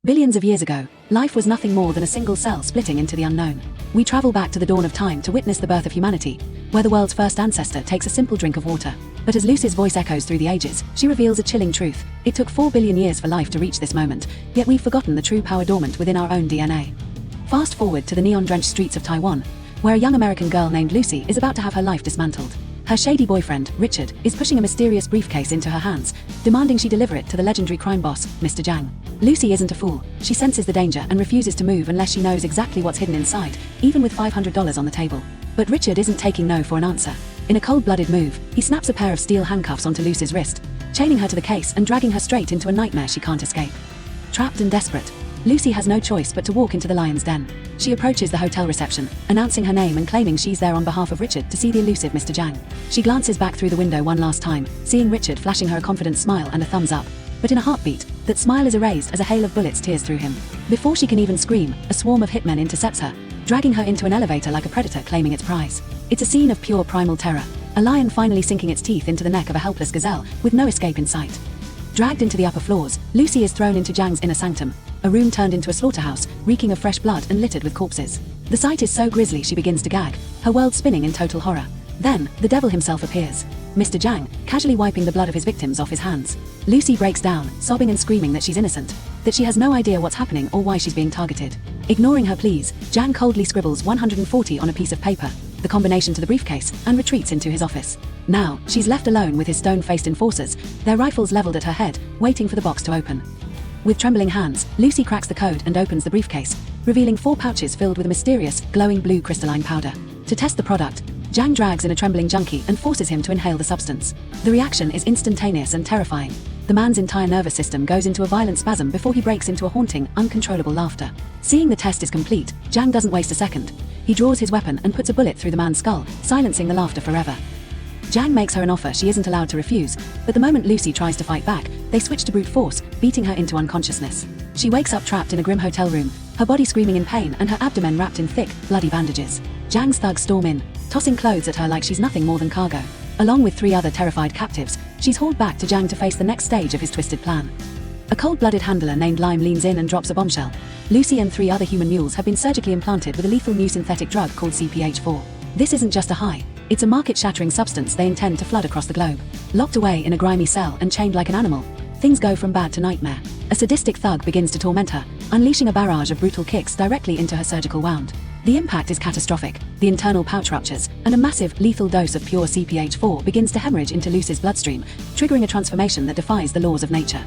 Billions of years ago, life was nothing more than a single cell splitting into the unknown. We travel back to the dawn of time to witness the birth of humanity, where the world's first ancestor takes a simple drink of water. But as Lucy's voice echoes through the ages, she reveals a chilling truth. It took 4 billion years for life to reach this moment, yet we've forgotten the true power dormant within our own DNA. Fast forward to the neon-drenched streets of Taiwan, where a young American girl named Lucy is about to have her life dismantled. Her shady boyfriend, Richard, is pushing a mysterious briefcase into her hands, demanding she deliver it to the legendary crime boss, Mr. Jang. Lucy isn't a fool. She senses the danger and refuses to move unless she knows exactly what's hidden inside, even with $500 on the table. But Richard isn't taking no for an answer. In a cold-blooded move, he snaps a pair of steel handcuffs onto Lucy's wrist, chaining her to the case and dragging her straight into a nightmare she can't escape. Trapped and desperate, Lucy has no choice but to walk into the lion's den. She approaches the hotel reception, announcing her name and claiming she's there on behalf of Richard to see the elusive Mr. Jang. She glances back through the window one last time, seeing Richard flashing her a confident smile and a thumbs up. But in a heartbeat, that smile is erased as a hail of bullets tears through him. Before she can even scream, a swarm of hitmen intercepts her, dragging her into an elevator like a predator claiming its prize. It's a scene of pure primal terror, a lion finally sinking its teeth into the neck of a helpless gazelle, with no escape in sight. Dragged into the upper floors, Lucy is thrown into Jang's inner sanctum, a room turned into a slaughterhouse, reeking of fresh blood and littered with corpses. The sight is so grisly she begins to gag, her world spinning in total horror. Then, the devil himself appears, Mr. Jang, casually wiping the blood of his victims off his hands. Lucy breaks down, sobbing and screaming that she's innocent, that she has no idea what's happening or why she's being targeted. Ignoring her pleas, Jang coldly scribbles 140 on a piece of paper, the combination to the briefcase, and retreats into his office. Now, she's left alone with his stone-faced enforcers, their rifles leveled at her head, waiting for the box to open. With trembling hands, Lucy cracks the code and opens the briefcase, revealing 4 pouches filled with a mysterious, glowing blue crystalline powder. To test the product, Jang drags in a trembling junkie and forces him to inhale the substance. The reaction is instantaneous and terrifying. The man's entire nervous system goes into a violent spasm before he breaks into a haunting, uncontrollable laughter. Seeing the test is complete, Jang doesn't waste a second. He draws his weapon and puts a bullet through the man's skull, silencing the laughter forever. Jang makes her an offer she isn't allowed to refuse, but the moment Lucy tries to fight back, they switch to brute force, beating her into unconsciousness. She wakes up trapped in a grim hotel room, her body screaming in pain and her abdomen wrapped in thick, bloody bandages. Jang's thugs storm in, tossing clothes at her like she's nothing more than cargo. Along with 3 other terrified captives, she's hauled back to Jang to face the next stage of his twisted plan. A cold-blooded handler named Lime leans in and drops a bombshell. Lucy and 3 other human mules have been surgically implanted with a lethal new synthetic drug called CPH4. This isn't just a high. It's a market-shattering substance they intend to flood across the globe. Locked away in a grimy cell and chained like an animal, things go from bad to nightmare. A sadistic thug begins to torment her, unleashing a barrage of brutal kicks directly into her surgical wound. The impact is catastrophic, the internal pouch ruptures, and a massive, lethal dose of pure CPH4 begins to hemorrhage into Lucy's bloodstream, triggering a transformation that defies the laws of nature.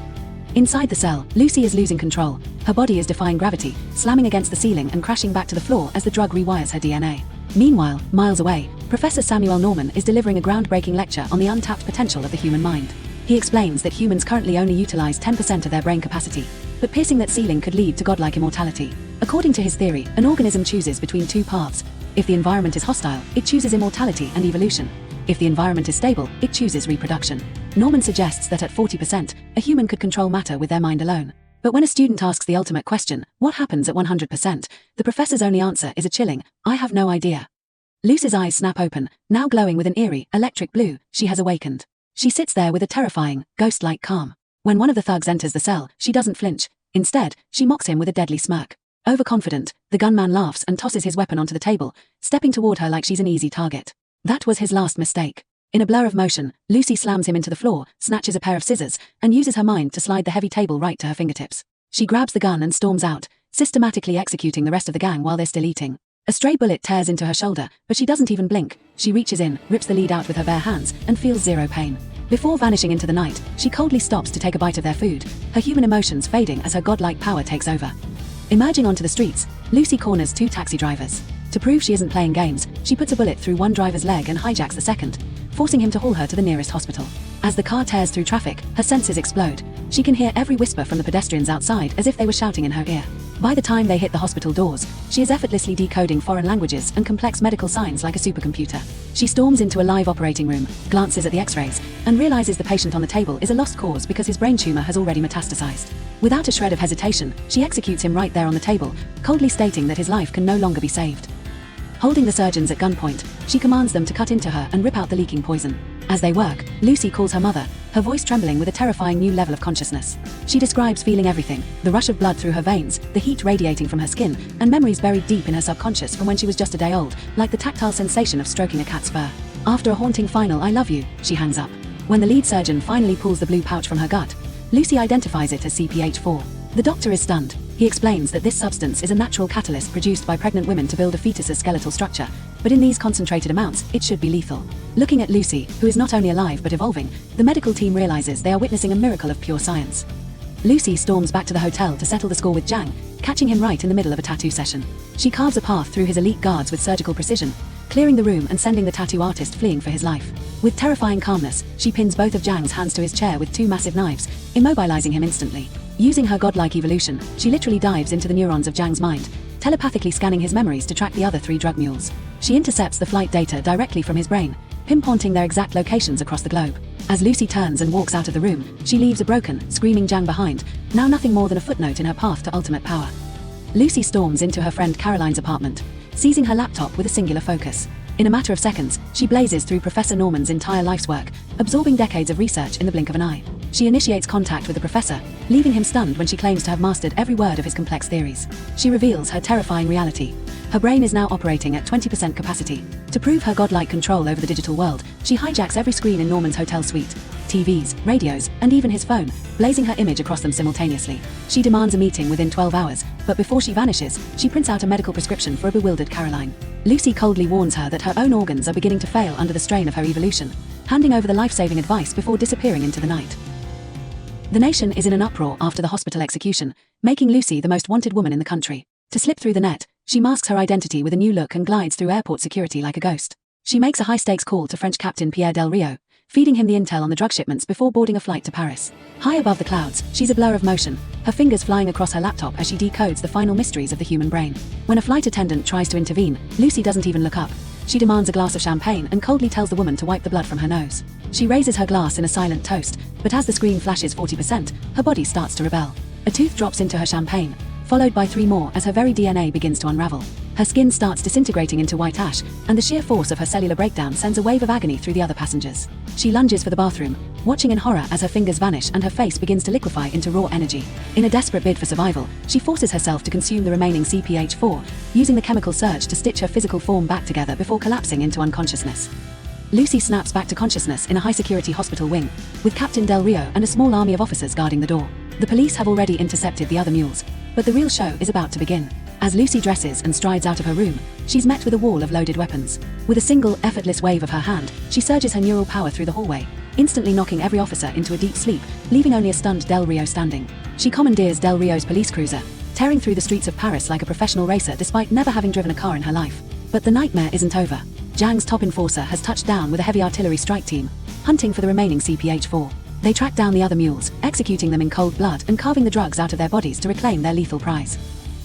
Inside the cell, Lucy is losing control. Her body is defying gravity, slamming against the ceiling and crashing back to the floor as the drug rewires her DNA. Meanwhile, miles away, Professor Samuel Norman is delivering a groundbreaking lecture on the untapped potential of the human mind. He explains that humans currently only utilize 10% of their brain capacity, but piercing that ceiling could lead to godlike immortality. According to his theory, an organism chooses between 2 paths. If the environment is hostile, it chooses immortality and evolution. If the environment is stable, it chooses reproduction. Norman suggests that at 40%, a human could control matter with their mind alone. But when a student asks the ultimate question, what happens at 100%, the professor's only answer is a chilling, I have no idea. Lucy's eyes snap open, now glowing with an eerie, electric blue. She has awakened. She sits there with a terrifying, ghost-like calm. When one of the thugs enters the cell, she doesn't flinch. Instead, she mocks him with a deadly smirk. Overconfident, the gunman laughs and tosses his weapon onto the table, stepping toward her like she's an easy target. That was his last mistake. In a blur of motion, Lucy slams him into the floor, snatches a pair of scissors, and uses her mind to slide the heavy table right to her fingertips. She grabs the gun and storms out, systematically executing the rest of the gang while they're still eating. A stray bullet tears into her shoulder, but she doesn't even blink. She reaches in, rips the lead out with her bare hands, and feels 0 pain. Before vanishing into the night, she coldly stops to take a bite of their food, her human emotions fading as her godlike power takes over. Emerging onto the streets, Lucy corners 2 taxi drivers. To prove she isn't playing games, she puts a bullet through one driver's leg and hijacks the second, forcing him to haul her to the nearest hospital. As the car tears through traffic, her senses explode. She can hear every whisper from the pedestrians outside as if they were shouting in her ear. By the time they hit the hospital doors, she is effortlessly decoding foreign languages and complex medical signs like a supercomputer. She storms into a live operating room, glances at the x-rays, and realizes the patient on the table is a lost cause because his brain tumor has already metastasized. Without a shred of hesitation, she executes him right there on the table, coldly stating that his life can no longer be saved. Holding the surgeons at gunpoint, she commands them to cut into her and rip out the leaking poison. As they work, Lucy calls her mother, her voice trembling with a terrifying new level of consciousness. She describes feeling everything, the rush of blood through her veins, the heat radiating from her skin, and memories buried deep in her subconscious from when she was just a day old, like the tactile sensation of stroking a cat's fur. After a haunting final "I love you," she hangs up. When the lead surgeon finally pulls the blue pouch from her gut, Lucy identifies it as CPH4. The doctor is stunned. He explains that this substance is a natural catalyst produced by pregnant women to build a fetus's skeletal structure, but in these concentrated amounts, it should be lethal. Looking at Lucy, who is not only alive but evolving, the medical team realizes they are witnessing a miracle of pure science. Lucy storms back to the hotel to settle the score with Jang, catching him right in the middle of a tattoo session. She carves a path through his elite guards with surgical precision, clearing the room and sending the tattoo artist fleeing for his life. With terrifying calmness, she pins both of Jang's hands to his chair with two massive knives, immobilizing him instantly. Using her godlike evolution, she literally dives into the neurons of Jang's mind, telepathically scanning his memories to track the other 3 drug mules. She intercepts the flight data directly from his brain, pinpointing their exact locations across the globe. As Lucy turns and walks out of the room, she leaves a broken, screaming Jang behind, now nothing more than a footnote in her path to ultimate power. Lucy storms into her friend Caroline's apartment, seizing her laptop with a singular focus. In a matter of seconds, she blazes through Professor Norman's entire life's work, absorbing decades of research in the blink of an eye. She initiates contact with the professor, leaving him stunned when she claims to have mastered every word of his complex theories. She reveals her terrifying reality. Her brain is now operating at 20% capacity. To prove her godlike control over the digital world, she hijacks every screen in Norman's hotel suite, TVs, radios, and even his phone, blazing her image across them simultaneously. She demands a meeting within 12 hours, but before she vanishes, she prints out a medical prescription for a bewildered Caroline. Lucy coldly warns her that her own organs are beginning to fail under the strain of her evolution, handing over the life-saving advice before disappearing into the night. The nation is in an uproar after the hospital execution, making Lucy the most wanted woman in the country. To slip through the net, she masks her identity with a new look and glides through airport security like a ghost. She makes a high-stakes call to French captain Pierre Del Rio, feeding him the intel on the drug shipments before boarding a flight to Paris. High above the clouds, she's a blur of motion, her fingers flying across her laptop as she decodes the final mysteries of the human brain. When a flight attendant tries to intervene, Lucy doesn't even look up. She demands a glass of champagne and coldly tells the woman to wipe the blood from her nose. She raises her glass in a silent toast, but as the screen flashes 40%, her body starts to rebel. A tooth drops into her champagne, followed by 3 more as her very DNA begins to unravel. Her skin starts disintegrating into white ash, and the sheer force of her cellular breakdown sends a wave of agony through the other passengers. She lunges for the bathroom, watching in horror as her fingers vanish and her face begins to liquefy into raw energy. In a desperate bid for survival, she forces herself to consume the remaining CPH4, using the chemical surge to stitch her physical form back together before collapsing into unconsciousness. Lucy snaps back to consciousness in a high-security hospital wing, with Captain Del Rio and a small army of officers guarding the door. The police have already intercepted the other mules, but the real show is about to begin. As Lucy dresses and strides out of her room, she's met with a wall of loaded weapons. With a single, effortless wave of her hand, she surges her neural power through the hallway, instantly knocking every officer into a deep sleep, leaving only a stunned Del Rio standing. She commandeers Del Rio's police cruiser, tearing through the streets of Paris like a professional racer despite never having driven a car in her life. But the nightmare isn't over. Jang's top enforcer has touched down with a heavy artillery strike team, hunting for the remaining CPH4. They track down the other mules, executing them in cold blood and carving the drugs out of their bodies to reclaim their lethal prize.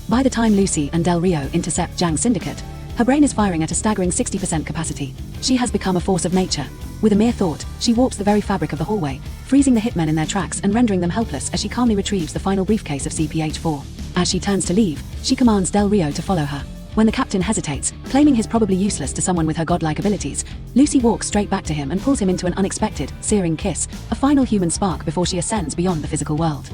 By the time Lucy and Del Rio intercept Jang's syndicate, her brain is firing at a staggering 60% capacity. She has become a force of nature. With a mere thought, she warps the very fabric of the hallway, freezing the hitmen in their tracks and rendering them helpless as she calmly retrieves the final briefcase of CPH4. As she turns to leave, she commands Del Rio to follow her. When the captain hesitates, claiming he's probably useless to someone with her godlike abilities, Lucy walks straight back to him and pulls him into an unexpected, searing kiss, a final human spark before she ascends beyond the physical world.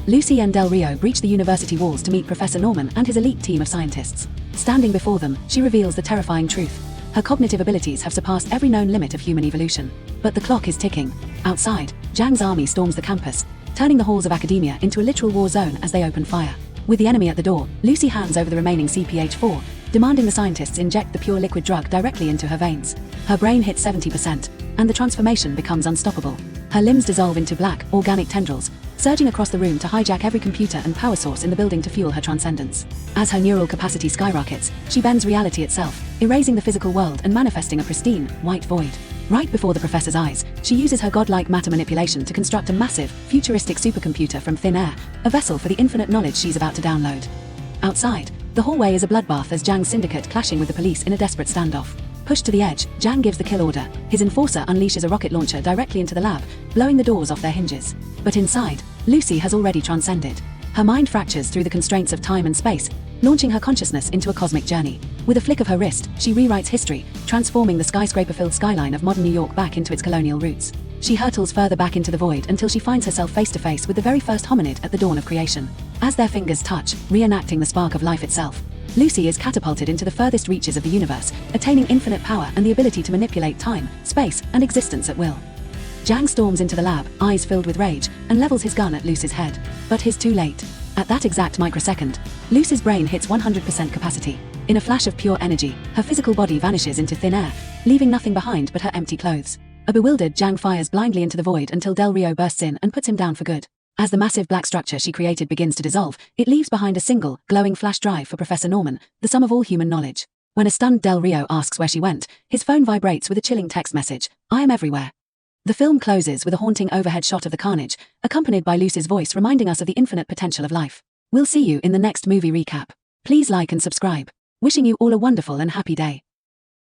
Lucy and Del Rio breach the university walls to meet Professor Norman and his elite team of scientists. Standing before them, she reveals the terrifying truth. Her cognitive abilities have surpassed every known limit of human evolution. But the clock is ticking. Outside, Jang's army storms the campus, turning the halls of academia into a literal war zone as they open fire. With the enemy at the door, Lucy hands over the remaining CPH4, demanding the scientists inject the pure liquid drug directly into her veins. Her brain hits 70%, and the transformation becomes unstoppable. Her limbs dissolve into black, organic tendrils, surging across the room to hijack every computer and power source in the building to fuel her transcendence. As her neural capacity skyrockets, she bends reality itself, erasing the physical world and manifesting a pristine, white void. Right before the professor's eyes, she uses her godlike matter manipulation to construct a massive, futuristic supercomputer from thin air, a vessel for the infinite knowledge she's about to download. Outside, the hallway is a bloodbath as Jang's syndicate clashing with the police in a desperate standoff. Pushed to the edge, Jang gives the kill order. His enforcer unleashes a rocket launcher directly into the lab, blowing the doors off their hinges. But inside, Lucy has already transcended. Her mind fractures through the constraints of time and space, launching her consciousness into a cosmic journey. With a flick of her wrist, she rewrites history, transforming the skyscraper-filled skyline of modern New York back into its colonial roots. She hurtles further back into the void until she finds herself face to face with the very first hominid at the dawn of creation. As their fingers touch, reenacting the spark of life itself, Lucy is catapulted into the furthest reaches of the universe, attaining infinite power and the ability to manipulate time, space, and existence at will. Jang storms into the lab, eyes filled with rage, and levels his gun at Lucy's head. But he's too late. At that exact microsecond, Lucy's brain hits 100% capacity. In a flash of pure energy, her physical body vanishes into thin air, leaving nothing behind but her empty clothes. A bewildered Jang fires blindly into the void until Del Rio bursts in and puts him down for good. As the massive black structure she created begins to dissolve, it leaves behind a single, glowing flash drive for Professor Norman, the sum of all human knowledge. When a stunned Del Rio asks where she went, his phone vibrates with a chilling text message: "I am everywhere." The film closes with a haunting overhead shot of the carnage, accompanied by Lucy's voice reminding us of the infinite potential of life. We'll see you in the next movie recap. Please like and subscribe. Wishing you all a wonderful and happy day.